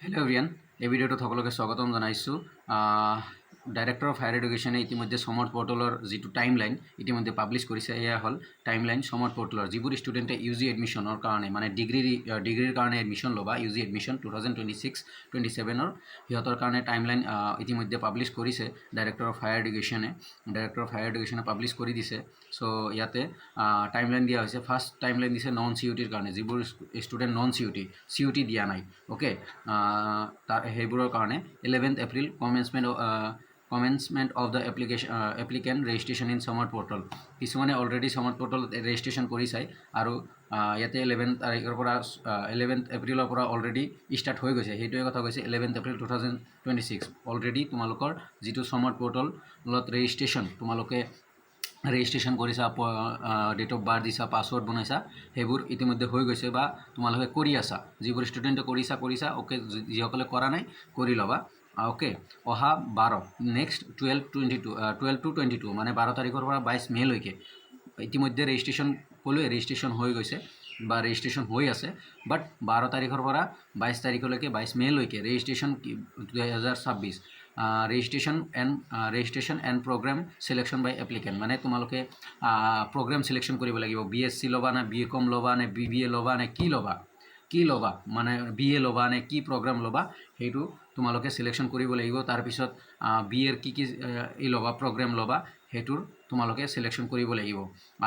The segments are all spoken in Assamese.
হেল্ল' এভৰিয়ান, এই ভিডিঅ'টোত সকলোকে স্বাগতম জনাইছোঁ। ডাইৰেক্টৰ অফ হায়াৰ এডুকেশ্যনে ইতিমধ্যে সমৰ্থ পৰ্টেলৰ যিটো টাইম লাইন ইতিমধ্যে পাব্লিছ কৰিছে। এয়া হ'ল টাইম লাইন সমৰ্থ পৰ্টেলৰ। যিবোৰ ষ্টুডেণ্টে ইউ জি এডমিশ্যনৰ কাৰণে মানে ডিগ্ৰীৰ কাৰণে এডমিশ্যন ল'বা, ইউ জি এডমিশ্যন 2026-27 সিহঁতৰ কাৰণে টাইম লাইন ইতিমধ্যে পাব্লিছ কৰিছে ডাইৰেক্টৰ অফ হায়াৰ এডুকেশ্যনে পাব্লিছ কৰি দিছে। চ' ইয়াতে টাইম লাইন দিয়া হৈছে। ফাৰ্ষ্ট টাইম লাইন দিছে নন চি ইউ টিৰ কাৰণে, যিবোৰ student non C U T দিয়া নাই। অ'কে, সেইবোৰৰ কাৰণে 11 April commencement of the applicant registration in Samarth portal. কিছুমানে অলৰেডি সমৰ্থ পৰ্টেলত ৰেজিষ্ট্ৰেশ্যন কৰি চায় আৰু ইয়াতে 11 এপ্ৰিলৰ পৰা অলৰেডি ষ্টাৰ্ট হৈ গৈছে। সেইটোৱে কথা কৈছে 11 এপ্ৰিল 2026 অলৰেডি তোমালোকৰ যিটো সমৰ্থ পৰ্টেলত তোমালোকে ৰেজিষ্ট্ৰেশ্যন কৰিছা, ডেট অফ বাৰ্থ দিছা, পাছৱৰ্ড বনাইছা, সেইবোৰ ইতিমধ্যে হৈ গৈছে বা তোমালোকে কৰি আছা। যিবোৰ ষ্টুডেণ্টে কৰিছা অ'কে, যিসকলে কৰা নাই কৰি ল'বা। অ'কে, অহা 12 নেক্সট 12 to 22 মানে 12 তাৰিখৰ পৰা 22 মে'লৈকে ইতিমধ্যে ৰেজিষ্ট্ৰেশ্যন হৈ গৈছে বা ৰেজিষ্ট্ৰেশ্যন হৈ আছে। বাট 12 তাৰিখৰ পৰা 22 তাৰিখলৈকে 22 মে'লৈকে registration 2026 registration and programme selection by applicant. মানে তোমালোকে প্ৰগ্ৰেম ছিলেকশ্যন কৰিব লাগিব। BSc ল'বা নে BCom ল'বা নে BBA ল'বা নে কি ল'বা মানে BA ল'বা নে কি প্ৰগ্ৰাম ল'বা, সেইটো তোমালোকে ছিলেকশ্যন কৰিব লাগিব। তাৰপিছত BA কি ল'বা প্ৰগ্ৰেম ল'বা, সেইটোৰ তোমালোকে ছিলেকশ্যন কৰিব লাগিব।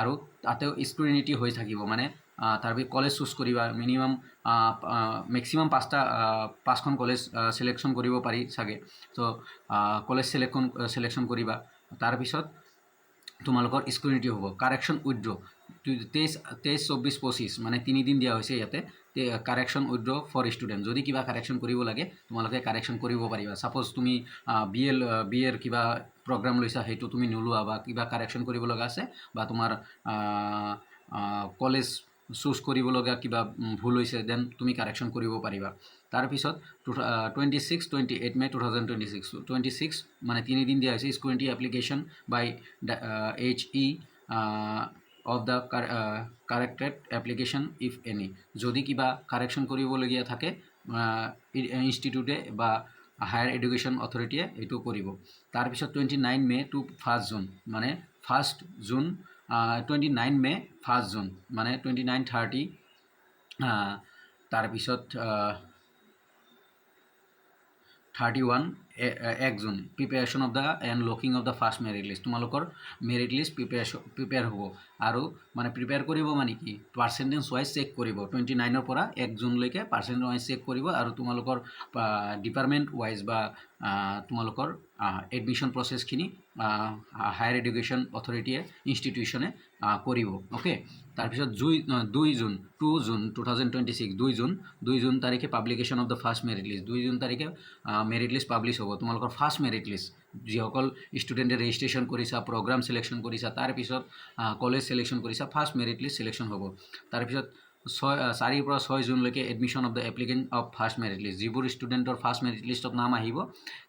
আৰু তাতেও স্ক্ৰুটিনিটি হৈ থাকিব। মানে তাৰপিছত কলেজ চুজ কৰিবা। মেক্সিমাম 5খন কলেজ ছিলেকশ্যন কৰিব পাৰি চাগে। ত' কলেজ ছিলেকশ্যন কৰিবা। তাৰপিছত তোমালোকৰ স্ক্ৰুটিনিটি হ'ব। কাৰেকশ্যন উইথড্ৰ 23, 24, 25 মানে 3 দিন দিয়া হৈছে ইয়াতে। Correction withdraw for student. যদি কিবা কাৰেকশ্যন কৰিব লাগে তোমালোকে কাৰেকশ্যন কৰিব পাৰিবা। ছাপ'জ তুমি BA কিবা প্ৰগ্ৰাম লৈছা, সেইটো তুমি নোলোৱা বা কিবা কাৰেকশ্যন কৰিব লগা আছে বা তোমাৰ কলেজ চুজ কৰিব লগা কিবা ভুল হৈছে, দেন তুমি কাৰেকশ্যন কৰিব পাৰিবা। তাৰপিছত 28 মে 2026 মানে 3 দিন দিয়া হৈছে। Scrutiny application by HE of the corrected application if any. যদি কিবা কাৰেকশ্যন কৰিবলগীয়া থাকে ইনষ্টিটিউটে বা হায়াৰ এডুকেশ্যন অথৰিটিয়ে এইটো কৰিব। তাৰপিছত 29 মে to 1 জুন মানে 29 মে 1 জুন মানে 29, 30 তাৰপিছত 31 1 June preparation of the and locking of the first merit list. তোমালোকৰ মেৰিট লিষ্ট প্ৰিপেয়াৰ হ'ব। আৰু মানে প্ৰিপেয়াৰ কৰিব মানে কি, পাৰ্চেণ্টেজ ৱাইজ চেক কৰিব। 29ৰ পৰা 1 জুনলৈকে পাৰ্চেণ্টেজ ৱাইজ চেক কৰিব। আৰু তোমালোকৰ ডিপাৰ্টমেণ্ট ৱাইজ বা তোমালোকৰ এডমিশ্যন প্ৰচেছখিনি হায়াৰ এডুকেশ্যন অথৰিটিয়ে ইনষ্টিটিউশ্যনে কৰিব। অ'কে, তাৰপিছত 2 জুন 2026 2 জুন তাৰিখে publication of the first merit list. 2 June তাৰিখে মেৰিট লিষ্ট পাব্লিছ হ'ব। তোমালোকৰ ফাৰ্ষ্ট মেৰিট লিষ্ট, যিসকল ষ্টুডেণ্টে ৰেজিষ্ট্ৰেশ্যন কৰিছা, প্ৰগ্ৰাম ছিলেকশ্যন কৰিছা, তাৰপিছত কলেজ ছিলেকশ্যন কৰিছা, ফাৰ্ষ্ট মেৰিট লিষ্ট ছিলেকশ্যন হ'ব। তাৰপিছত 4 পৰা 6 জুনলৈকে admission of the applicant of first merit list. যিবোৰ ষ্টুডেণ্টৰ ফাৰ্ষ্ট মেৰিট লিষ্টত নাম আহিব,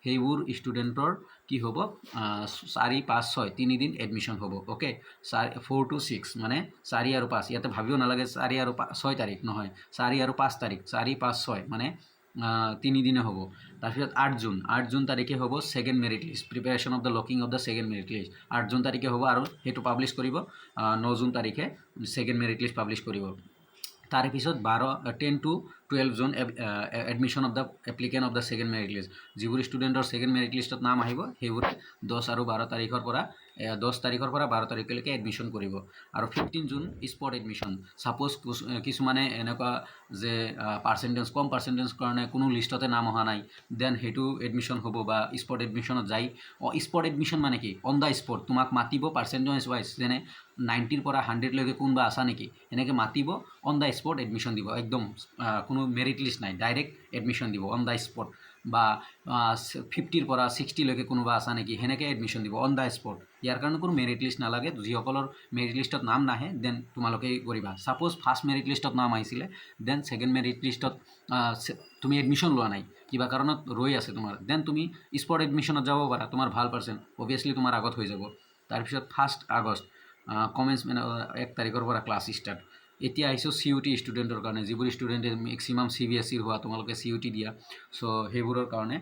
সেইবোৰ ষ্টুডেণ্টৰ কি হ'ব, 4, 5, 6 3 দিন এডমিশ্যন হ'ব। অ'কে, 4 to 6 মানে 4 আৰু 5। ইয়াতে ভাবিব নালাগে 4 আৰু 6 তাৰিখ নহয়, 4 আৰু 5 তাৰিখ, 4, 5, 6 মানে 3 দিনে হ'ব। তাৰপিছত 8 জুন তাৰিখে হ'ব second merit list, preparation of the locking of the second merit list. 8 June তাৰিখে হ'ব আৰু সেইটো পাব্লিছ কৰিব। 9 জুন তাৰিখে ছেকেণ্ড মেৰিট লিষ্ট পাব্লিছ কৰিব। তাৰপিছত 10 to 12 June admission of the applicant of the second merit list. যিবোৰ ষ্টুডেণ্টৰ ছেকেণ্ড মেৰিট লিষ্টত নাম আহিব, সেইবোৰে 10 আৰু 12 তাৰিখৰ পৰা 12 তাৰিখলৈকে এডমিশ্যন কৰিব। আৰু 15 জুন স্পট এডমিশ্যন। ছাপ'জ কিছুমানে এনেকুৱা যে কম পাৰ্চেণ্টেজ কাৰণে কোনো লিষ্টতে নাম অহা নাই, দেন সেইটো এডমিশ্যন হ'ব বা স্পট এডমিশ্যনত যায়। স্পট এডমিশ্যন মানে কি, অন দ্য স্পট তোমাক মাতিব পাৰ্চেণ্টেজ ৱাইজ, যেনে 90ৰ পৰা 100লৈকে কোনোবা আছা নেকি, এনেকৈ মাতিব, অন দ্য স্পট এডমিশ্যন দিব। একদম কোনো মেৰিট লিষ্ট নাই, ডাইৰেক্ট এডমিশ্যন দিব অন দ্য স্পট। বা 50ৰ পৰা 60লৈকে কোনোবা আছা নেকি, সেনেকৈ এডমিশ্যন দিব অন দ্য স্পট। ইয়াৰ কাৰণে কোনো মেৰিট লিষ্ট নালাগে। যিসকলৰ মেৰিট লিষ্টত নাম নাহে, দেন তোমালোকে কৰিবা। ছাপ'জ ফাৰ্ষ্ট মেৰিট লিষ্টত নাম আহিছিলে, দেন ছেকেণ্ড মেৰিট লিষ্টত তুমি এডমিশ্যন লোৱা নাই, কিবা কাৰণত ৰৈ আছে তোমাৰ, দেন তুমি স্পট এডমিশ্যনত যাব পাৰা। তোমাৰ ভাল পাৰ্চেণ্ট অভিয়াছলি তোমাৰ আগত হৈ যাব। তাৰপিছত 1 আগষ্ট কমেন্সমেণ্ট 1 তাৰিখৰ পৰা ক্লাছ ষ্টাৰ্ট। এতিয়া আহিছোঁ CUT ষ্টুডেণ্টৰ কাৰণে, যিবোৰ ষ্টুডেণ্টে মেক্সিমাম CBSE হোৱা তোমালোকে CUT দিয়া, চ' সেইবোৰৰ কাৰণে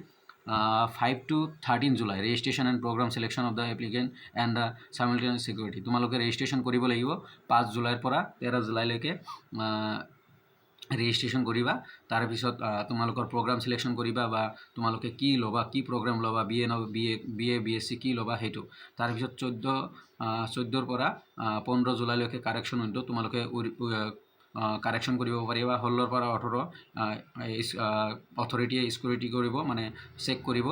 5 to 13 July registration and programme selection of the applicant and the simultaneous security. তোমালোকে ৰেজিষ্ট্ৰেশ্যন কৰিব লাগিব 5 জুলাইৰ পৰা 13 জুলাইলৈকে ৰেজিষ্ট্ৰেশ্যন কৰিবা। তাৰপিছত তোমালোকৰ প্ৰগ্ৰাম ছিলেকশ্যন কৰিবা বা তোমালোকে কি ল'বা, কি প্ৰগ্ৰাম ল'বা, BA BSc কি ল'বা সেইটো। তাৰপিছত 14ৰ পৰা 15 জুলাইলৈকে কাৰেকশ্যন উইণ্ড' তোমালোকে কাৰেকশ্যন কৰিব পাৰিবা। 16ৰ পৰা 18 অথৰিটিয়ে স্কুৰিটি কৰিব, মানে চেক কৰিব।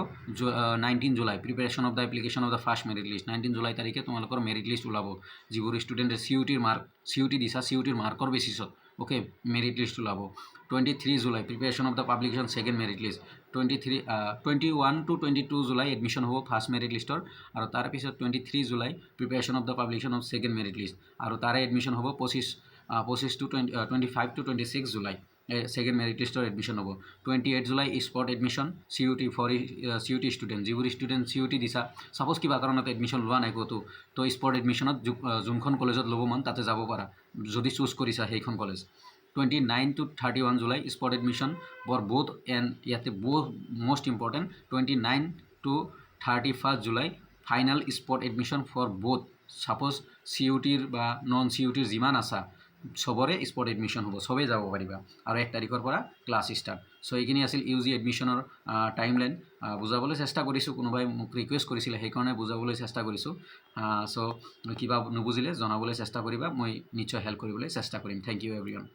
19 July preparation of the application of the first merit list. 19 July তাৰিখে তোমালোকৰ মেৰিট লিষ্ট ওলাব। যিবোৰ ষ্টুডেণ্টে CUT দিছা, CUT মাৰ্কৰ বেচিছত অ'কে মেৰিট লিষ্ট ওলাব। 23 July preparation of the publication second merit list. 21 to 22 July admission হ'ব ফাৰ্ষ্ট মেৰিট লিষ্টৰ, আৰু তাৰপিছত 23 July preparation of the publication of second merit list, আৰু তাৰে এডমিশ্যন হ'ব 25 to 26 জুলাই ছেকেণ্ড মেৰিট লিষ্টৰ এডমিশ্যন হ'ব। 28 July spot admission CUT for CUT student. যিবোৰ ষ্টুডেণ্ট CUT দিছা, ছাপ'জ কিবা কাৰণত এডমিশ্যন লোৱা নাই ক'তো, তো স্পট এডমিশ্যনত যোনখন কলেজত ল'ব মন তাতে যাব পাৰা, যদি চুজ কৰিছা সেইখন college. 29 to 31 July spot admission for both, and ইয়াতে most important 29 to 31 July final spot admission for both. Suppose CUTৰ বা নন CUTৰ যিমান আছা চবৰে স্পট এডমিশ্যন হ'ব, চবেই যাব পাৰিবা, আৰু 1 তাৰিখৰ পৰা ক্লাছ ষ্টাৰ্ট। চ' এইখিনি আছিল UG এডমিশ্যনৰ টাইমলাইন। বুজাবলৈ চেষ্টা কৰিছোঁ, কোনোবাই মোক ৰিকুৱেষ্ট কৰিছিলে সেইকাৰণে বুজাবলৈ চেষ্টা কৰিছোঁ। চ' কিবা নুবুজিলে জনাবলৈ চেষ্টা কৰিবা, মই নিশ্চয় হেল্প কৰিবলৈ চেষ্টা কৰিম। Thank you everyone.